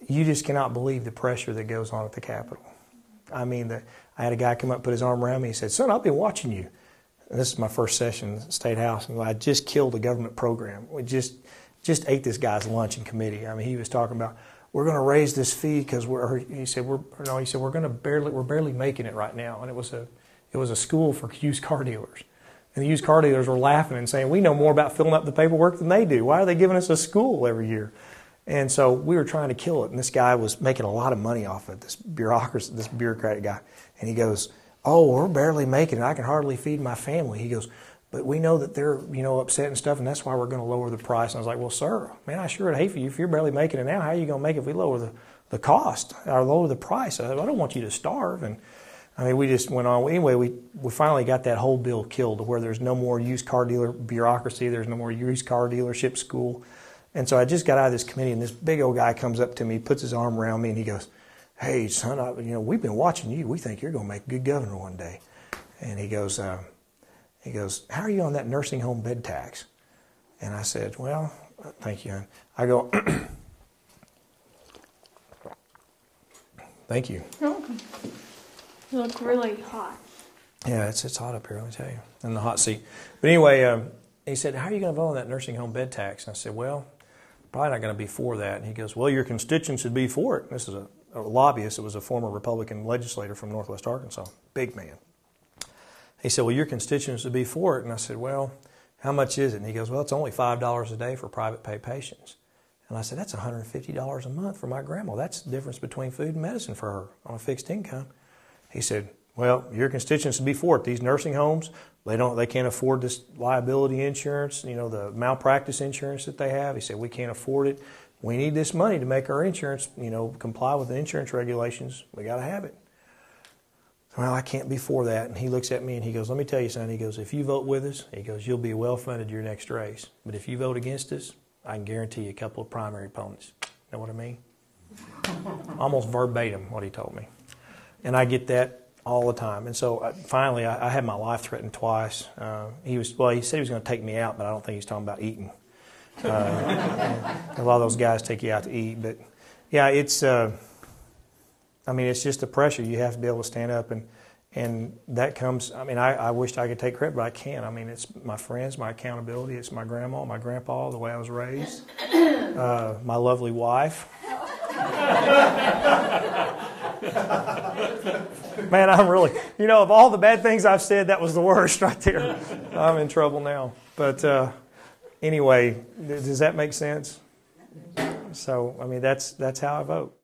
you just cannot believe the pressure that goes on at the Capitol. I mean, I had a guy come up, put his arm around me, and said, "Son, I've been watching you." And this is my first session in the State House, and I just killed a government program. We just ate this guy's lunch in committee. I mean, he was talking about, we're going to raise this fee because we're barely making it right now. And it was a school for used car dealers. And the used car dealers were laughing and saying, we know more about filling up the paperwork than they do. Why are they giving us a school every year? And so we were trying to kill it. And this guy was making a lot of money off it, this bureaucratic guy. And he goes, "Oh, we're barely making it. I can hardly feed my family." He goes, "But we know that they're, upset and stuff, and that's why we're going to lower the price." And I was like, "Well, sir, man, I sure would hate for you if you're barely making it now. How are you going to make it if we lower the cost or lower the price? I don't want you to starve." And I mean, we just went on. Anyway, we finally got that whole bill killed to where there's no more used car dealer bureaucracy. There's no more used car dealership school. And so I just got out of this committee, and this big old guy comes up to me, puts his arm around me, and he goes, "Hey, son, we've been watching you. We think you're going to make a good governor one day." And he goes, "How are you on that nursing home bed tax?" And I said, "Well, thank you." I go, "Thank you." You look really hot. Yeah, it's hot up here, let me tell you, in the hot seat. But anyway, he said, "How are you going to vote on that nursing home bed tax?" And I said, "Well, probably not going to be for that." And he goes, "Well, your constituents should be for it." And this is a lobbyist. It was a former Republican legislator from Northwest Arkansas, big man. He said, "Well, your constituents would be for it." And I said, "Well, how much is it?" And he goes, "Well, it's only $5 a day for private pay patients." And I said, "That's $150 a month for my grandma. That's the difference between food and medicine for her on a fixed income." He said, "Well, your constituents would be for it. These nursing homes, they can't afford this liability insurance, the malpractice insurance that they have." He said, "We can't afford it. We need this money to make our insurance, comply with the insurance regulations. We got to have it." "Well, I can't be for that." And he looks at me and he goes, "Let me tell you, son," he goes, "if you vote with us," he goes, "you'll be well-funded your next race. But if you vote against us, I can guarantee you a couple of primary opponents." Know what I mean? Almost verbatim what he told me. And I get that all the time. And so finally, I had my life threatened twice. He said he was going to take me out, but I don't think he's talking about eating. A lot of those guys take you out to eat. But yeah, it's just the pressure. You have to be able to stand up, and that comes, I wished I could take credit, but I can't. It's my friends, my accountability, it's my grandma, my grandpa, the way I was raised, my lovely wife. Man, I'm really, of all the bad things I've said, that was the worst right there. I'm in trouble now. But anyway, does that make sense? So, that's how I vote.